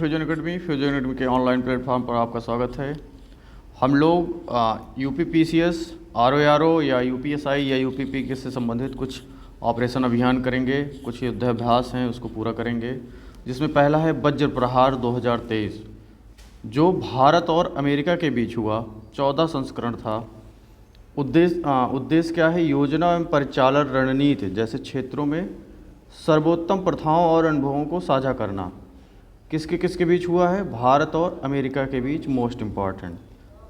Fusion academy के online platform पर आपका स्वागत है। हम लोग यूपी पीसीएस, आरओ या यूपीएसआई या यूपीपी से संबंधित कुछ ऑपरेशन अभियान करेंगे, कुछ युद्धाभ्यास हैं उसको पूरा करेंगे, जिसमें पहला है वज्र प्रहार 2023 जो भारत और अमेरिका के बीच हुआ। 14 संस्करण था। उद्देश्य क्या है? योजना एवं परिचालन रणनीति जैसे क्षेत्रों में सर्वोत्तम प्रथाओं और अनुभवों को साझा करना। किसके बीच हुआ है? भारत और अमेरिका के बीच। मोस्ट इम्पॉर्टेंट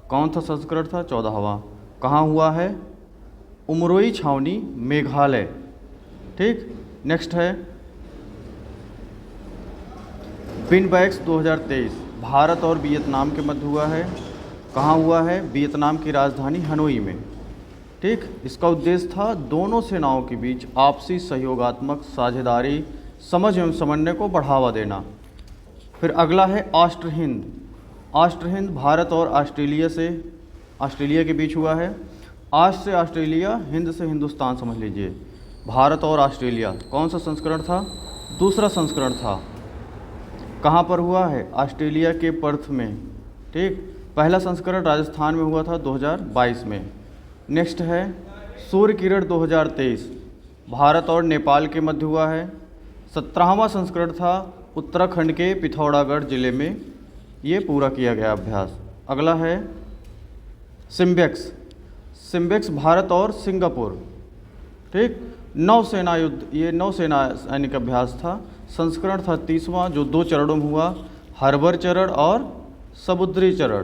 कौन सा संस्करण था? 14वां। कहाँ हुआ है? उमरोई छावनी, मेघालय। ठीक। नेक्स्ट है विनबैक्स 2023 भारत और वियतनाम के मध्य हुआ है। कहाँ हुआ है? वियतनाम की राजधानी हनोई में। ठीक। इसका उद्देश्य था दोनों सेनाओं के बीच आपसी सहयोगात्मक साझेदारी, समझ एवं समन्वय को बढ़ावा देना। फिर अगला है ऑस्ट्र हिंद भारत और ऑस्ट्रेलिया के बीच हुआ है। ऑस्ट से ऑस्ट्रेलिया, हिंद से हिंदुस्तान समझ लीजिए। भारत और ऑस्ट्रेलिया कौन सा संस्करण था? दूसरा संस्करण था। कहाँ पर हुआ है? ऑस्ट्रेलिया के पर्थ में। ठीक। पहला संस्करण राजस्थान में हुआ था 2022 में। नेक्स्ट है सूर्य किरण 2023 भारत और नेपाल के मध्य हुआ है। 17वां संस्करण था उत्तराखंड के पिथौरागढ़ जिले में। ये पूरा किया गया अभ्यास। अगला है सिम्बेक्स भारत और सिंगापुर। ठीक। नौसेना युद्ध, ये नौसेना सैनिक अभ्यास था। संस्करण था 30वां जो 2 चरणों में हुआ, हार्बर चरण और समुद्री चरण।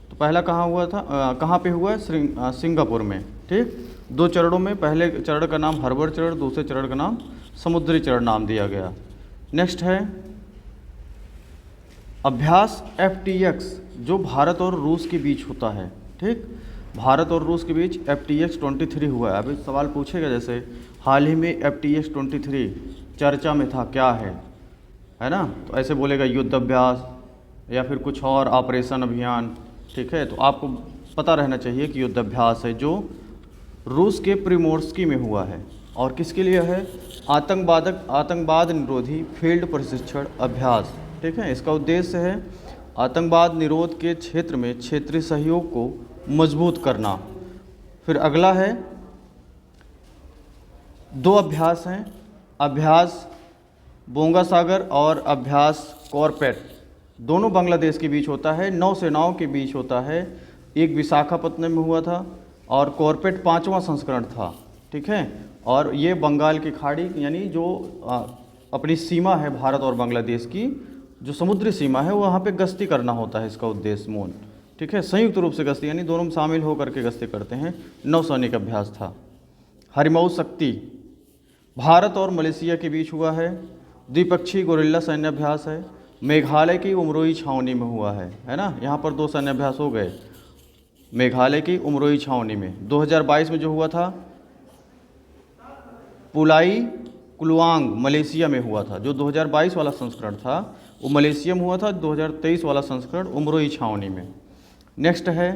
तो पहला कहाँ हुआ था? कहाँ पे हुआ है? सिंगापुर में। ठीक। 2 चरणों में, पहले चरण का नाम हार्बर चरण, दूसरे चरण का नाम समुद्री चरण नाम दिया गया। नेक्स्ट है अभ्यास FTX जो भारत और रूस के बीच होता है। ठीक। भारत और रूस के बीच FTX 23 हुआ है। अभी सवाल पूछेगा जैसे हाल ही में FTX 23 चर्चा में था, क्या है ना? तो ऐसे बोलेगा युद्ध अभ्यास या फिर कुछ और ऑपरेशन अभियान। ठीक है। तो आपको पता रहना चाहिए कि युद्ध अभ्यास है जो रूस के प्रिमोर्स्की में हुआ है। और किसके लिए है? आतंकवाद निरोधी फील्ड प्रशिक्षण अभ्यास। ठीक है। इसका उद्देश्य है आतंकवाद निरोध के क्षेत्र में क्षेत्रीय सहयोग को मजबूत करना। फिर अगला है 2 अभ्यास हैं, अभ्यास बोंगा सागर और अभ्यास कॉर्पेट। दोनों बांग्लादेश के बीच होता है, 9 सेनाओं के बीच होता है। एक विशाखापत्तनम में हुआ था और कॉर्पेट 5वां संस्करण था। ठीक है। और ये बंगाल की खाड़ी यानी जो अपनी सीमा है भारत और बांग्लादेश की, जो समुद्री सीमा है वहाँ पे गश्ती करना होता है इसका उद्देश्य मूल। ठीक है। संयुक्त रूप से गश्ती यानी दोनों में शामिल होकर के गश्ती करते हैं। नौसैनिक अभ्यास था। हरिमऊ शक्ति भारत और मलेशिया के बीच हुआ है। द्विपक्षीय गोरिल्ला सैन्य अभ्यास है। मेघालय की उमरोई छावनी में हुआ है ना? यहाँ पर 2 सैन्य अभ्यास हो गए। मेघालय की उमरोई छावनी में 2022 में जो हुआ था पुलाई कुलवांग मलेशिया में हुआ था। जो 2022 वाला संस्करण था वो मलेशिया में हुआ था। 2023 वाला संस्करण उमरोई छावनी में। नेक्स्ट है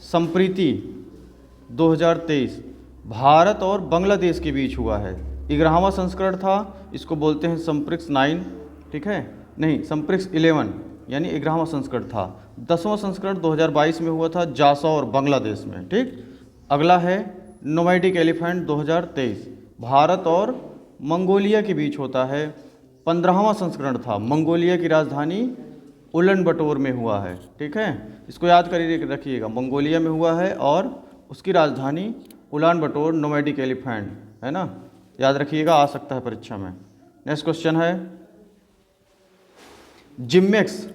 संप्रीति 2023 भारत और बांग्लादेश के बीच हुआ है। 11वां संस्करण था। इसको बोलते हैं संप्रिक्स 9। ठीक है। नहीं, संप्रिक्स 11 यानी 11वां संस्करण था। 10वां संस्करण 2022 में हुआ था जासौर बांग्लादेश में। ठीक। अगला है नोमैडिक एलिफेंट 2023 भारत और मंगोलिया के बीच होता है। 15वां संस्करण था। मंगोलिया की राजधानी उलन-बटोर में हुआ है। ठीक है। इसको याद करिए रखिएगा, मंगोलिया में हुआ है और उसकी राजधानी उलान-बटोर। नोमैडिक एलिफेंट है ना, याद रखिएगा, आ सकता है परीक्षा में। नेक्स्ट क्वेश्चन है जिम्मेक्स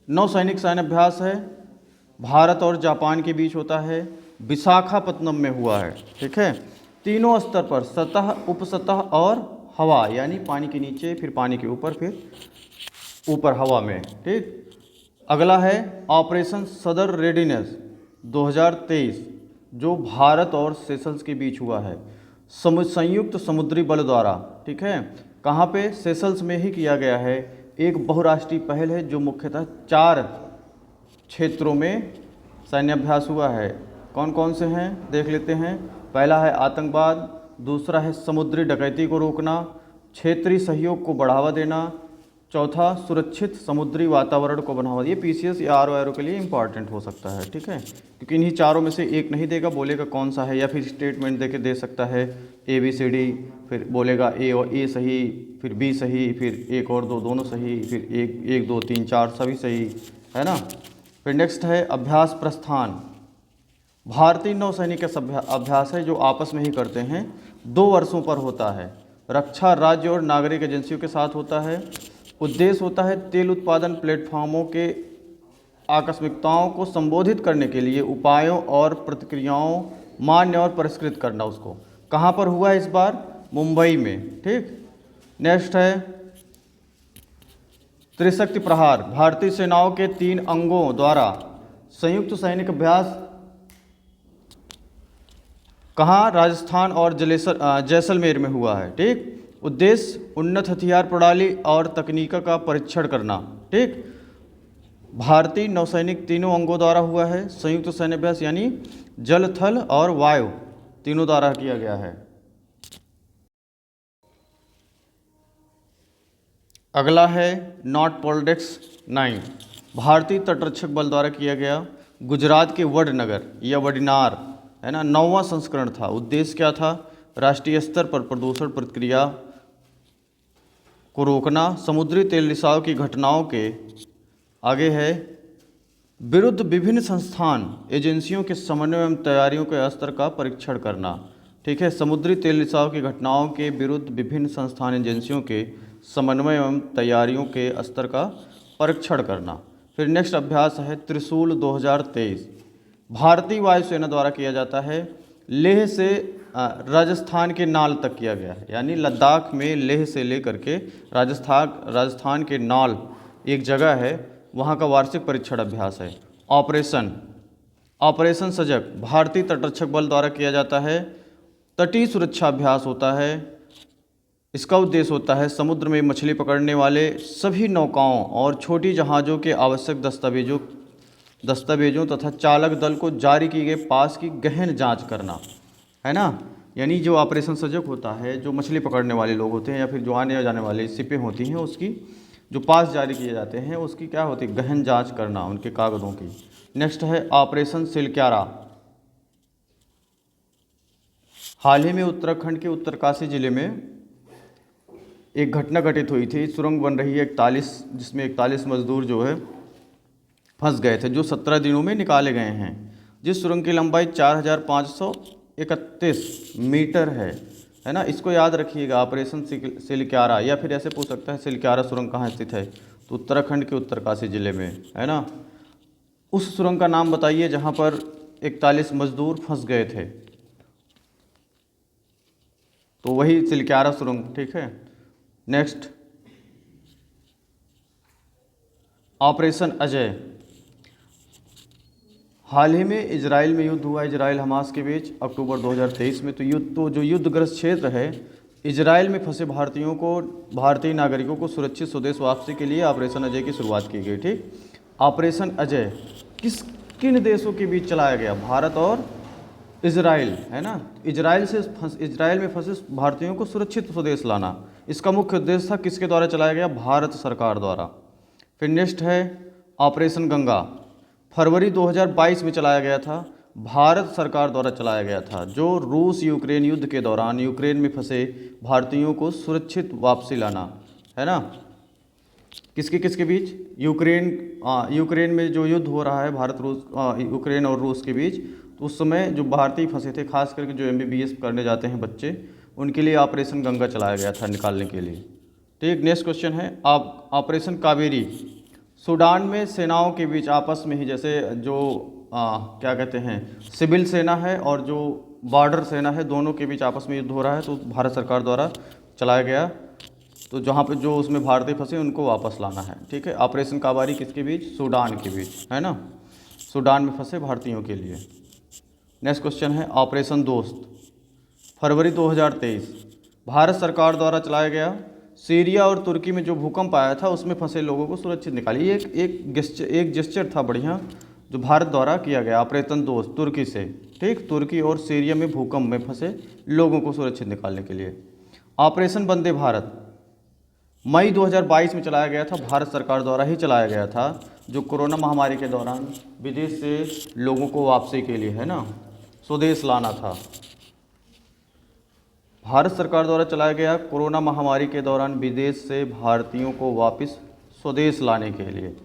नौसैनिक सैन्य अभ्यास है। भारत और जापान के बीच होता है। विशाखापत्तनम में हुआ है। ठीक है। तीनों स्तर पर, सतह, उपसतह और हवा, यानी पानी के नीचे, फिर पानी के ऊपर, फिर ऊपर हवा में। ठीक। अगला है ऑपरेशन सदर रेडीनेस 2023 जो भारत और सेशल्स के बीच हुआ है संयुक्त समुद्री बल द्वारा। ठीक है। कहाँ पे? सेशल्स में ही किया गया है। एक बहुराष्ट्रीय पहल है जो मुख्यतः 4 क्षेत्रों में सैन्य अभ्यास हुआ है। कौन कौन से हैं देख लेते हैं। पहला है आतंकवाद, दूसरा है समुद्री डकैती को रोकना, क्षेत्रीय सहयोग को बढ़ावा देना, चौथा, सुरक्षित समुद्री वातावरण को बढ़ावा। ये पीसीएस या आरओ के लिए इंपॉर्टेंट हो सकता है, ठीक है, क्योंकि इन्हीं चारों में से एक नहीं देगा, बोलेगा कौन सा है, या फिर स्टेटमेंट देके दे सकता है ABCD, फिर बोलेगा ए सही, फिर बी सही, फिर एक और दो दोनों सही, फिर एक दो तीन चार सभी सही, है ना। फिर नेक्स्ट है अभ्यास प्रस्थान। भारतीय नौसैनिक अभ्यास है जो आपस में ही करते हैं, 2 वर्षों पर होता है। रक्षा, राज्य और नागरिक एजेंसियों के साथ होता है। उद्देश्य होता है तेल उत्पादन प्लेटफॉर्मों के आकस्मिकताओं को संबोधित करने के लिए उपायों और प्रतिक्रियाओं मान्य और परिष्कृत करना उसको। कहाँ पर हुआ है इस बार? मुंबई में, ठीक। नेक्स्ट है त्रिशक्ति प्रहार। भारतीय सेनाओं के 3 अंगों द्वारा संयुक्त सैनिक अभ्यास कहाँ? राजस्थान और जैसलमेर में हुआ है, ठीक। उद्देश्य उन्नत हथियार प्रणाली और तकनीक का परीक्षण करना, ठीक। भारतीय नौसैनिक 3 अंगों द्वारा हुआ है संयुक्त सैन्य अभ्यास, यानी जल, थल और वायु तीनों द्वारा किया गया है। अगला है नॉट पॉलिटिक्स 9, भारतीय तटरक्षक बल द्वारा किया गया। गुजरात के वडनगर या वडिनार, है ना, 9वां संस्करण था। उद्देश्य क्या था? राष्ट्रीय स्तर पर प्रदूषण प्रक्रिया को रोकना, समुद्री तेल रिसाव की घटनाओं के आगे है विरुद्ध विभिन्न संस्थान एजेंसियों के समन्वय एवं तैयारियों के स्तर का परीक्षण करना, ठीक है। समुद्री तेल रिसाव की घटनाओं के विरुद्ध विभिन्न संस्थान एजेंसियों के समन्वय एवं तैयारियों के स्तर का परीक्षण करना। फिर नेक्स्ट अभ्यास है त्रिशूल 2023, भारतीय वायुसेना द्वारा किया जाता है। लेह से राजस्थान के नाल तक किया गया है, यानी लद्दाख में लेह से लेकर के राजस्थान के नाल एक जगह है, वहाँ का वार्षिक परीक्षण अभ्यास है। ऑपरेशन सजग भारतीय तटरक्षक बल द्वारा किया जाता है। तटीय सुरक्षा अभ्यास होता है। इसका उद्देश्य होता है समुद्र में मछली पकड़ने वाले सभी नौकाओं और छोटी जहाज़ों के आवश्यक दस्तावेजों तथा चालक दल को जारी की गए पास की गहन जांच करना, है ना। यानी जो ऑपरेशन सजग होता है, जो मछली पकड़ने वाले लोग होते हैं या फिर जो आने जाने वाली शिपें होती हैं, उसकी जो पास जारी किए जाते हैं उसकी क्या होती है? गहन जांच करना उनके कागज़ों की। नेक्स्ट है ऑपरेशन सिलक्यारा। हाल ही में उत्तराखंड के उत्तरकाशी जिले में एक घटना घटित हुई थी। सुरंग बन रही है 41, जिसमें 41 मजदूर जो है फंस गए थे, जो 17 दिनों में निकाले गए हैं। जिस सुरंग की लंबाई 4531 मीटर है ना। इसको याद रखिएगा, ऑपरेशन सिलक्यारा, या फिर ऐसे पूछ सकता है सिलक्यारा सुरंग कहाँ स्थित है, तो उत्तराखंड के उत्तरकाशी जिले में, है ना। उस सुरंग का नाम बताइए जहाँ पर 41 मजदूर फंस गए थे, तो वही सिलक्यारा सुरंग, ठीक है। Next operation Ajay. हाल ही में इजराइल में युद्ध हुआ, इजराइल हमास के बीच, अक्टूबर 2023 में। तो जो युद्धग्रस्त क्षेत्र है, इजराइल में फंसे भारतीय नागरिकों को सुरक्षित स्वदेश वापसी के लिए ऑपरेशन अजय की शुरुआत की गई, ठीक। ऑपरेशन अजय किन देशों के बीच चलाया गया? भारत और इजराइल, है ना। इजराइल में फंसे भारतीयों को सुरक्षित स्वदेश लाना, इसका मुख्य उद्देश्य था। किसके द्वारा चलाया गया? भारत सरकार द्वारा। फिर नेक्स्ट है ऑपरेशन गंगा, फरवरी 2022 में चलाया गया था, भारत सरकार द्वारा चलाया गया था, जो रूस यूक्रेन युद्ध के दौरान यूक्रेन में फंसे भारतीयों को सुरक्षित वापसी लाना, है ना। किसके बीच? यूक्रेन में जो युद्ध हो रहा है यूक्रेन और रूस के बीच, तो उस समय जो भारतीय फंसे थे, खास करके जो MBBS करने जाते हैं बच्चे, उनके लिए ऑपरेशन गंगा चलाया गया था निकालने के लिए, ठीक। नेक्स्ट क्वेश्चन है ऑपरेशन कावेरी। सूडान में सेनाओं के बीच आपस में ही, जैसे जो क्या कहते हैं, सिविल सेना है और जो बॉर्डर सेना है, दोनों के बीच आपस में युद्ध हो रहा है, तो भारत सरकार द्वारा चलाया गया। तो जहाँ पे जो उसमें भारतीय फंसे उनको वापस लाना है, ठीक है। ऑपरेशन कावेरी किसके बीच? सूडान के बीच, है ना, सूडान में फंसे भारतीयों के लिए। नेक्स्ट क्वेश्चन है ऑपरेशन दोस्त, फरवरी 2023, भारत सरकार द्वारा चलाया गया। सीरिया और तुर्की में जो भूकंप आया था, उसमें फंसे लोगों को सुरक्षित निकाली। ये एक जेस्चर था बढ़िया, जो भारत द्वारा किया गया, ऑपरेशन दोस्त, तुर्की से, ठीक। तुर्की और सीरिया में भूकंप में फंसे लोगों को सुरक्षित निकालने के लिए। ऑपरेशन वंदे भारत, मई 2022 में चलाया गया था, भारत सरकार द्वारा ही चलाया गया था, जो कोरोना महामारी के दौरान विदेश से लोगों को वापसी के लिए, है ना, स्वदेश लाना था। भारत सरकार द्वारा चलाया गया कोरोना महामारी के दौरान विदेश से भारतीयों को वापस स्वदेश लाने के लिए।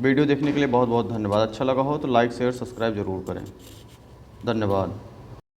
वीडियो देखने के लिए बहुत बहुत धन्यवाद। अच्छा लगा हो तो लाइक शेयर सब्सक्राइब जरूर करें। धन्यवाद।